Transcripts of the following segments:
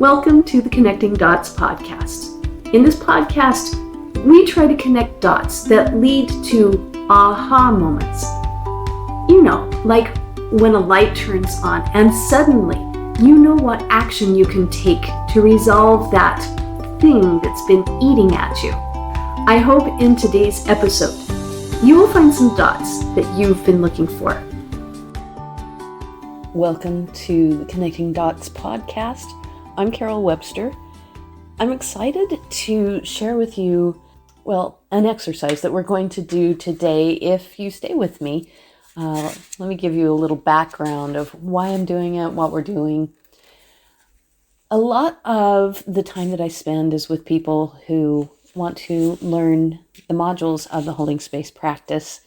Welcome to the Connecting Dots podcast. In this podcast, we try to connect dots that lead to aha moments. You know, like when a light turns on and suddenly you know what action you can take to resolve that thing that's been eating at you. I hope in today's episode, you will find some dots that you've been looking for. Welcome to the Connecting Dots podcast. I'm Carol Webster. I'm excited to share with you, an exercise that we're going to do today if you stay with me. Let me give you a little background of why I'm doing it, what we're doing. A lot of the time that I spend is with people who want to learn the modules of the holding space practice.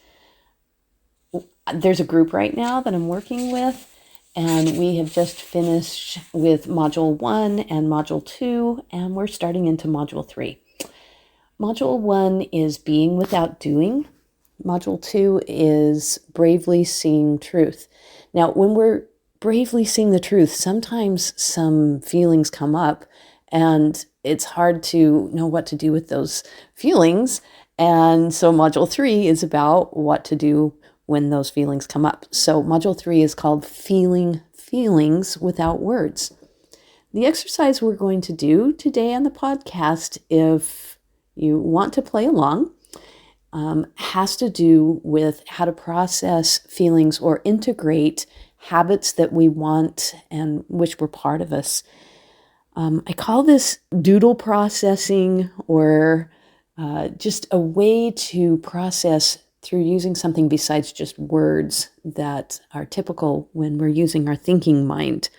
There's a group right now that I'm working with, and we have just finished with Module 1 and Module 2, and we're starting into Module 3. Module 1 is Being Without Doing. Module 2 is Bravely Seeing Truth. Now, when we're bravely seeing the truth, sometimes some feelings come up, and it's hard to know what to do with those feelings. And so Module 3 is about what to do when those feelings come up. So Module 3 is called Feeling Feelings Without Words. The exercise we're going to do today on the podcast, if you want to play along, has to do with how to process feelings or integrate habits that we want and which were part of us. I call this Doodle processing, or just a way to process through using something besides just words that are typical when we're using our thinking mind.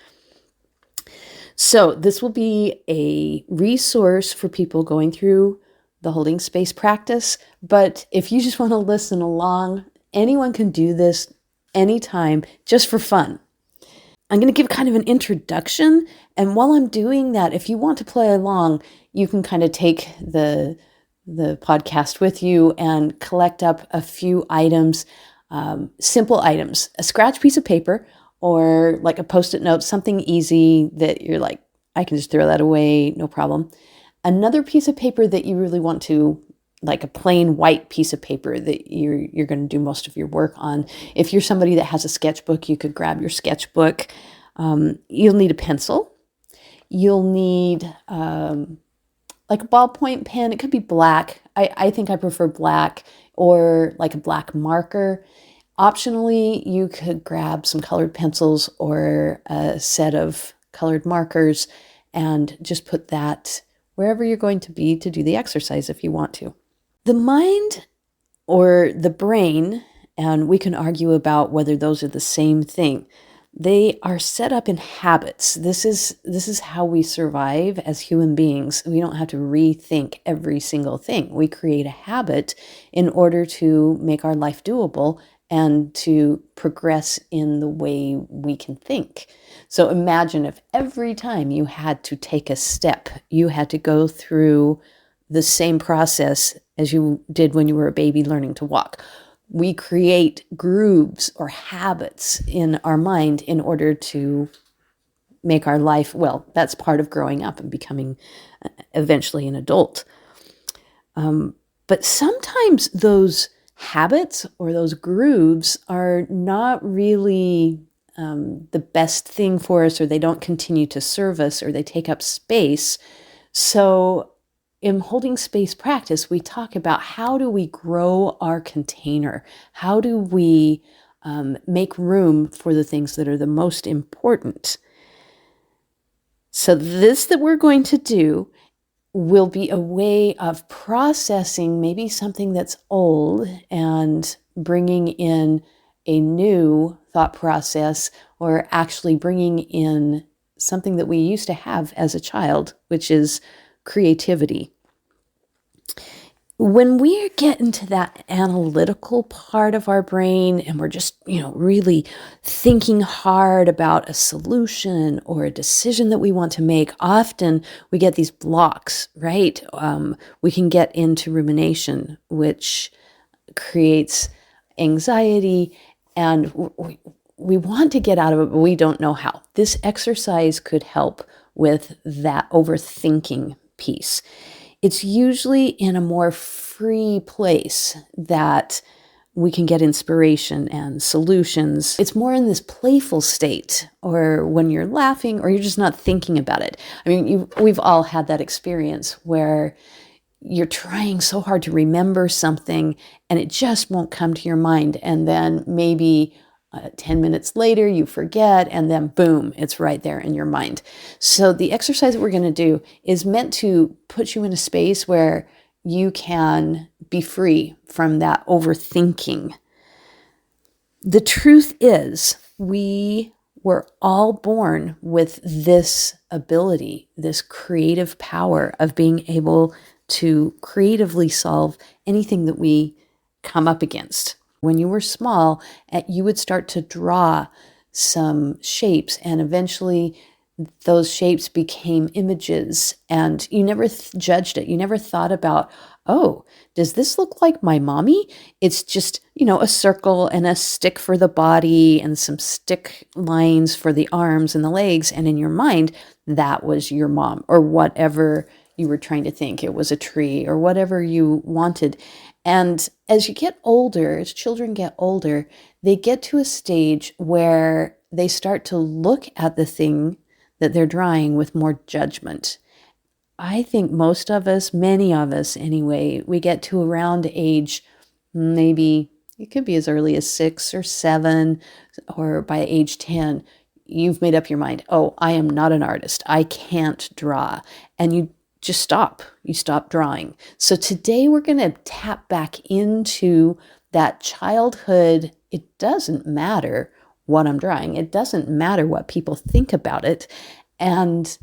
So this will be a resource for people going through the holding space practice. But if you just want to listen along, anyone can do this anytime just for fun. I'm going to give kind of an introduction. And while I'm doing that, if you want to play along, you can kind of take the podcast with you and collect up a few items, simple items, a scratch piece of paper or like a Post-it note, something easy that you're like, I can just throw that away, no problem. Another piece of paper that you really want to, like a plain white piece of paper that you're going to do most of your work on. If you're somebody that has a sketchbook, you could grab your sketchbook. You'll need a pencil. You'll need like a ballpoint pen. It could be black. I think I prefer black, or like a black marker. Optionally, you could grab some colored pencils or a set of colored markers and just put that wherever you're going to be to do the exercise if you want to. The mind or the brain, and we can argue about whether those are the same thing. They are set up in habits. This is how we survive as human beings. We don't have to rethink every single thing. We create a habit in order to make our life doable and to progress in the way we can think. So imagine if every time you had to take a step, you had to go through the same process as you did when you were a baby learning to walk. We create grooves or habits in our mind in order to make our life, that's part of growing up and becoming eventually an adult. But sometimes those habits or those grooves are not really the best thing for us, or they don't continue to serve us, or they take up space. So in holding space practice, we talk about how do we grow our container? How do we make room for the things that are the most important? So this that we're going to do will be a way of processing maybe something that's old and bringing in a new thought process, or actually bringing in something that we used to have as a child, which is creativity. When we get into that analytical part of our brain and we're just, really thinking hard about a solution or a decision that we want to make, often we get these blocks, right? We can get into rumination, which creates anxiety, and we want to get out of it, but we don't know how. This exercise could help with that overthinking piece. It's usually in a more free place that we can get inspiration and solutions. It's more in this playful state, or when you're laughing or you're just not thinking about it. I mean, we've all had that experience where you're trying so hard to remember something and it just won't come to your mind. And then maybe 10 minutes later, you forget, and then boom, it's right there in your mind. So the exercise that we're going to do is meant to put you in a space where you can be free from that overthinking. The truth is, we were all born with this ability, this creative power of being able to creatively solve anything that we come up against. When you were small, you would start to draw some shapes, and eventually those shapes became images, and you never judged it. You never thought about, oh, does this look like my mommy? It's just, a circle and a stick for the body and some stick lines for the arms and the legs. And in your mind, that was your mom, or whatever you were trying to think. It was a tree or whatever you wanted. And as you get older, as children get older, they get to a stage where they start to look at the thing that they're drawing with more judgment. I think most of us, many of us anyway, we get to around age, maybe it could be as early as 6 or 7, or by age 10, you've made up your mind, oh, I am not an artist. I can't draw. And you just stop. You stop drawing. So today we're going to tap back into that childhood. It doesn't matter what I'm drawing. It doesn't matter what people think about it. And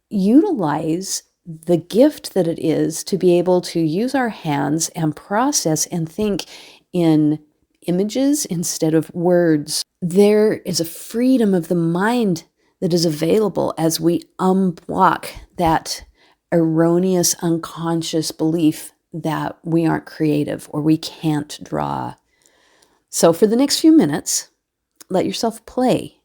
utilize the gift that it is to be able to use our hands and process and think in images instead of words. There is a freedom of the mind that is available as we unblock that erroneous unconscious belief that we aren't creative or we can't draw. So for the next few minutes, let yourself play.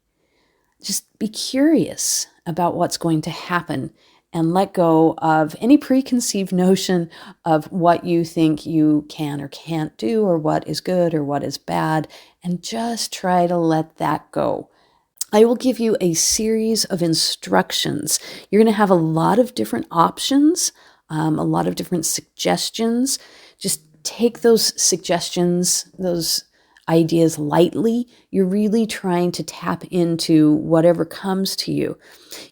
Just be curious about what's going to happen and let go of any preconceived notion of what you think you can or can't do, or what is good or what is bad, and just try to let that go. I will give you a series of instructions. You're going to have a lot of different options, a lot of different suggestions. Just take those suggestions, those ideas lightly. You're really trying to tap into whatever comes to you.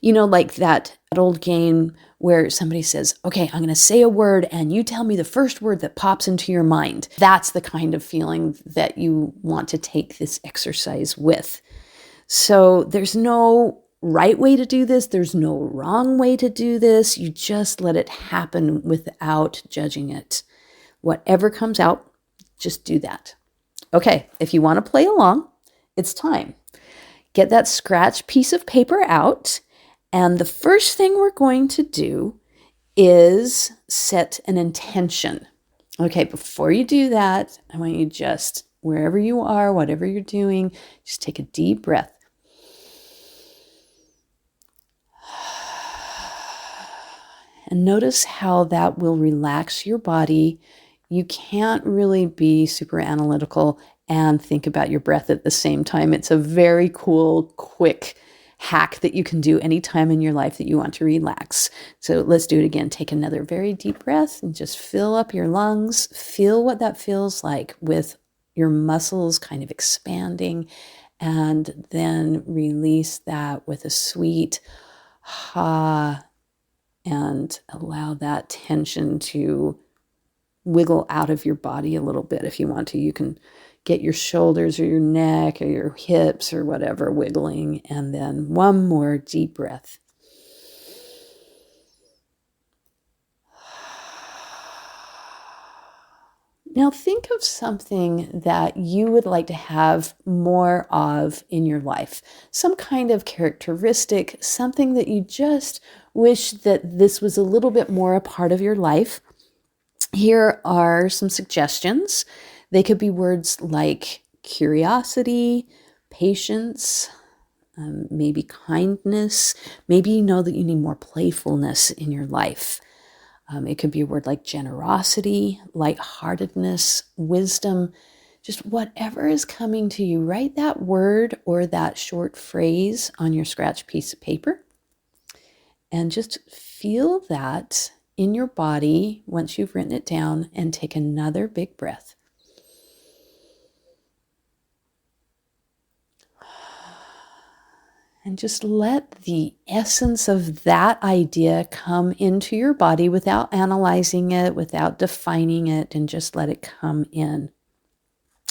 Like that old game where somebody says, okay, I'm going to say a word and you tell me the first word that pops into your mind. That's the kind of feeling that you want to take this exercise with. So there's no right way to do this. There's no wrong way to do this. You just let it happen without judging it. Whatever comes out, just do that. Okay, if you want to play along, it's time. Get that scratch piece of paper out. And the first thing we're going to do is set an intention. Okay, before you do that, I want you just, wherever you are, whatever you're doing, just take a deep breath. And notice how that will relax your body. You can't really be super analytical and think about your breath at the same time. It's a very cool, quick hack that you can do anytime in your life that you want to relax. So let's do it again. Take another very deep breath and just fill up your lungs. Feel what that feels like with your muscles kind of expanding, and then release that with a sweet ha, and allow that tension to wiggle out of your body a little bit. If you want to, you can get your shoulders or your neck or your hips or whatever wiggling. And then one more deep breath. Now think of something that you would like to have more of in your life. Some kind of characteristic, something that you just wish that this was a little bit more a part of your life. Here are some suggestions. They could be words like curiosity, patience, maybe kindness. Maybe you know that you need more playfulness in your life. It could be a word like generosity, lightheartedness, wisdom, just whatever is coming to you. Write that word or that short phrase on your scratch piece of paper and just feel that in your body once you've written it down, and take another big breath. And just let the essence of that idea come into your body without analyzing it, without defining it, and just let it come in.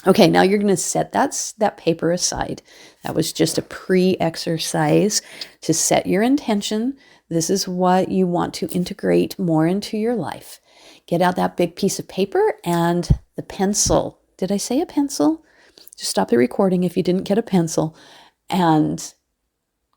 Okay, now you're going to set that paper aside. That was just a pre-exercise to set your intention. This is what you want to integrate more into your life. Get out that big piece of paper and the pencil. Did I say a pencil? Just stop the recording if you didn't get a pencil and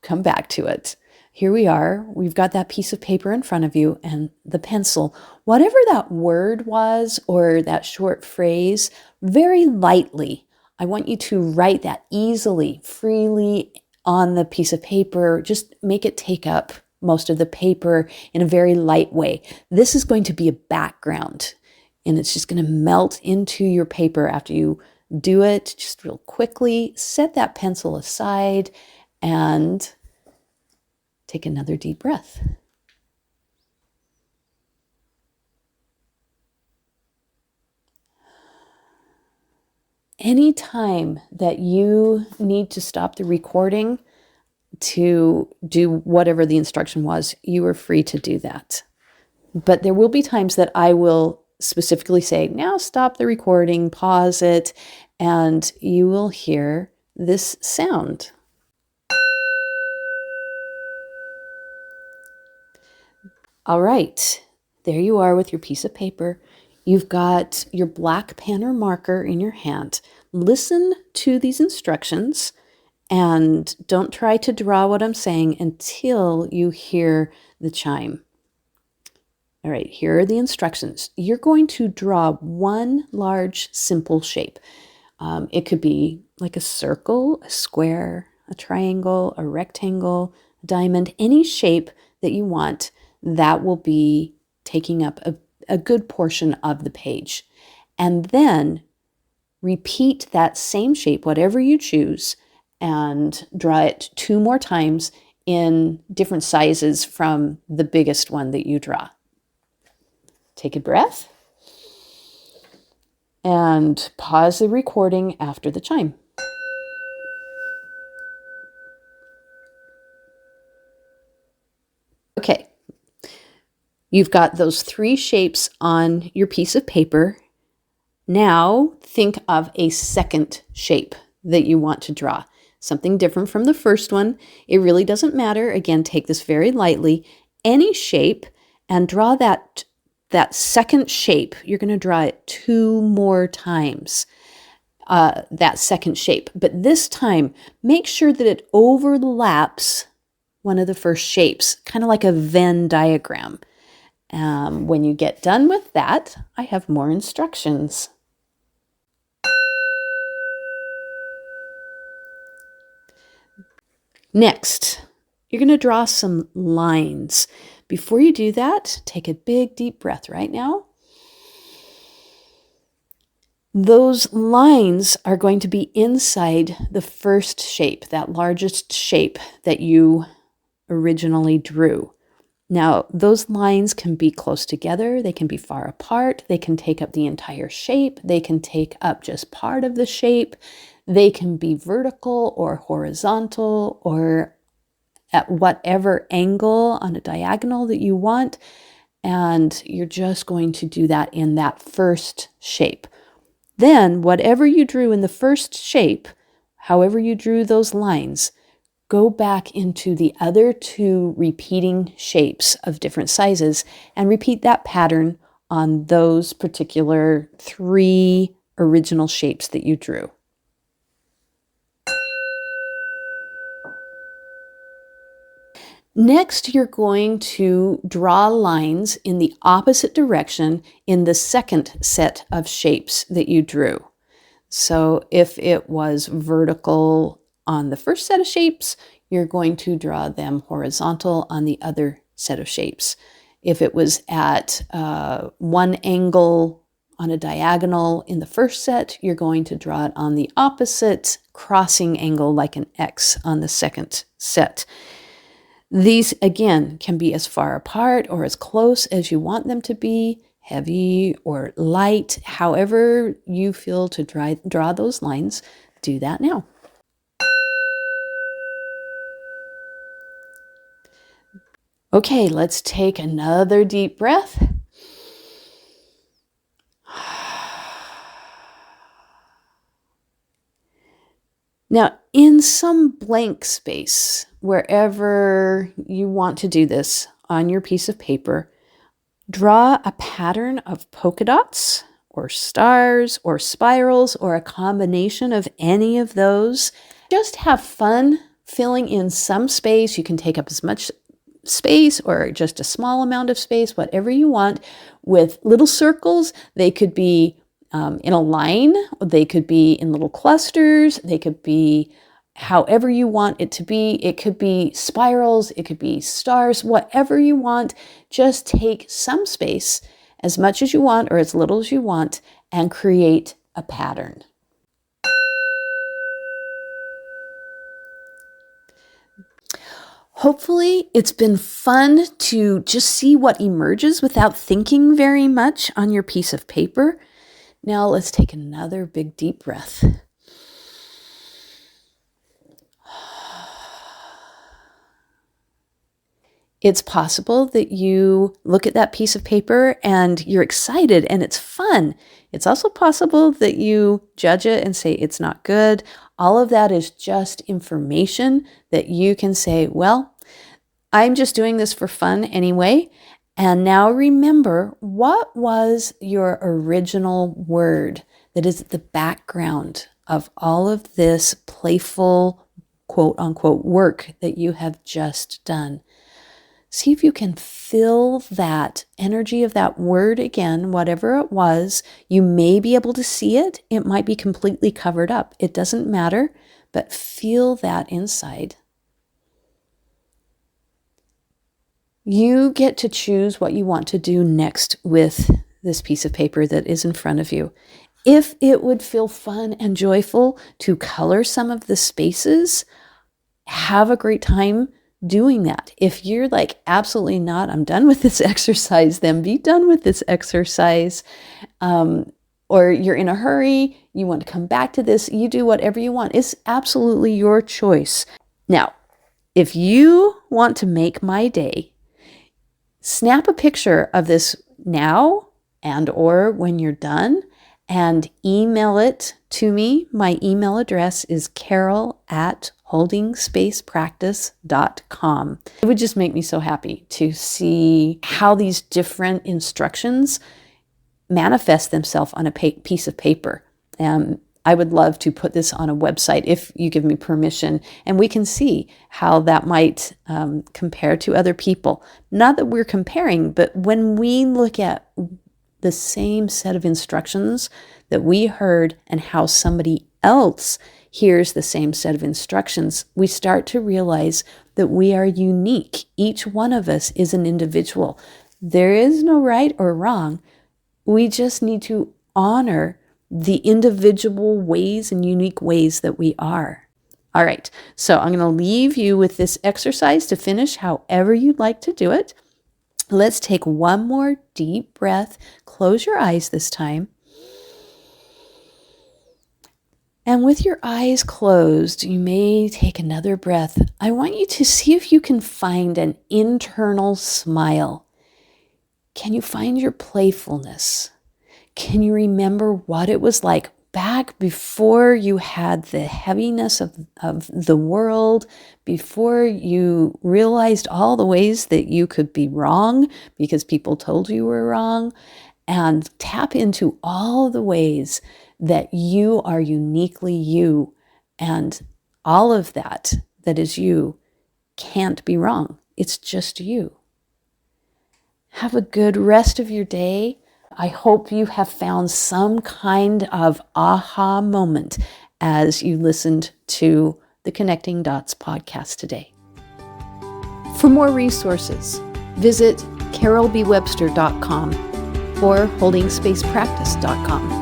come back to it. Here we are. We've got that piece of paper in front of you and the pencil. Whatever that word was or that short phrase, very lightly, I want you to write that easily, freely on the piece of paper. Just make it take up most of the paper in a very light way. This is going to be a background, and it's just going to melt into your paper after you do it just real quickly. Set that pencil aside and take another deep breath. Anytime that you need to stop the recording to do whatever the instruction was, you are free to do that. But there will be times that I will specifically say, now stop the recording, pause it, and you will hear this sound. All right, there you are with your piece of paper. You've got your black pen or marker in your hand. Listen to these instructions and don't try to draw what I'm saying until you hear the chime. All right, here are the instructions. You're going to draw one large, simple shape. It could be like a circle, a square, a triangle, a rectangle, a diamond, any shape that you want. That will be taking up a good portion of the page. And then repeat that same shape, whatever you choose, and draw it 2 more times in different sizes from the biggest one that you draw. Take a breath and pause the recording after the chime. Okay. You've got those 3 shapes on your piece of paper. Now think of a second shape that you want to draw. Something different from the first one. It really doesn't matter. Again, take this very lightly. Any shape, and draw that second shape. You're going to draw it 2 more times, that second shape. But this time, make sure that it overlaps one of the first shapes, kind of like a Venn diagram. When you get done with that, I have more instructions. Next, you're going to draw some lines. Before you do that, take a big deep breath right now. Those lines are going to be inside the first shape, that largest shape that you originally drew. Now, those lines can be close together, they can be far apart, they can take up the entire shape, they can take up just part of the shape, they can be vertical or horizontal or at whatever angle on a diagonal that you want, and you're just going to do that in that first shape. Then, whatever you drew in the first shape, however you drew those lines, go back into the other 2 repeating shapes of different sizes and repeat that pattern on those particular 3 original shapes that you drew. Next, you're going to draw lines in the opposite direction in the second set of shapes that you drew. So if it was vertical on the first set of shapes, you're going to draw them horizontal on the other set of shapes. If it was at one angle on a diagonal in the first set, you're going to draw it on the opposite crossing angle like an X on the second set. These, again, can be as far apart or as close as you want them to be, heavy or light, however you feel to draw those lines. Do that now. Okay, let's take another deep breath. Now, in some blank space, wherever you want to do this on your piece of paper, draw a pattern of polka dots or stars or spirals or a combination of any of those. Just have fun filling in some space. You can take up as much space or just a small amount of space, whatever you want, with little circles. They could be in a line, they could be in little clusters, they could be however you want it to be. It could be spirals, it could be stars, whatever you want. Just take some space, as much as you want or as little as you want, and create a pattern. Hopefully, it's been fun to just see what emerges without thinking very much on your piece of paper. Now let's take another big deep breath. It's possible that you look at that piece of paper and you're excited and it's fun. It's also possible that you judge it and say it's not good. All of that is just information that you can say, well, I'm just doing this for fun anyway. And now remember, what was your original word that is at the background of all of this playful, quote unquote, work that you have just done? See if you can feel that energy of that word again, whatever it was. You may be able to see it. It might be completely covered up. It doesn't matter, but feel that inside. You get to choose what you want to do next with this piece of paper that is in front of you. If it would feel fun and joyful to color some of the spaces, have a great time doing that. If you're like, absolutely not, I'm done with this exercise, then be done with this exercise. Or you're in a hurry, you want to come back to this, you do whatever you want. It's absolutely your choice. Now, if you want to make my day, snap a picture of this now and or when you're done and email it to me. My email address is carol@holdingspacepractice.com. It would just make me so happy to see how these different instructions manifest themselves on a piece of paper. I would love to put this on a website if you give me permission, and we can see how that might compare to other people. Not that we're comparing, but when we look at the same set of instructions that we heard and how somebody else hears the same set of instructions, we start to realize that we are unique. Each one of us is an individual. There is no right or wrong. We just need to honor the individual ways and unique ways that we are. All right, so I'm going to leave you with this exercise to finish however you'd like to do it. Let's take one more deep breath. Close your eyes this time. And with your eyes closed, you may take another breath. I want you to see if you can find an internal smile. Can you find your playfulness? Can you remember what it was like back before you had the heaviness of the world, before you realized all the ways that you could be wrong because people told you were wrong, and tap into all the ways that you are uniquely you, and all of that is you can't be wrong. It's just you. Have a good rest of your day. I hope you have found some kind of aha moment as you listened to the Connecting Dots podcast today. For more resources, visit carolbwebster.com or holdingspacepractice.com.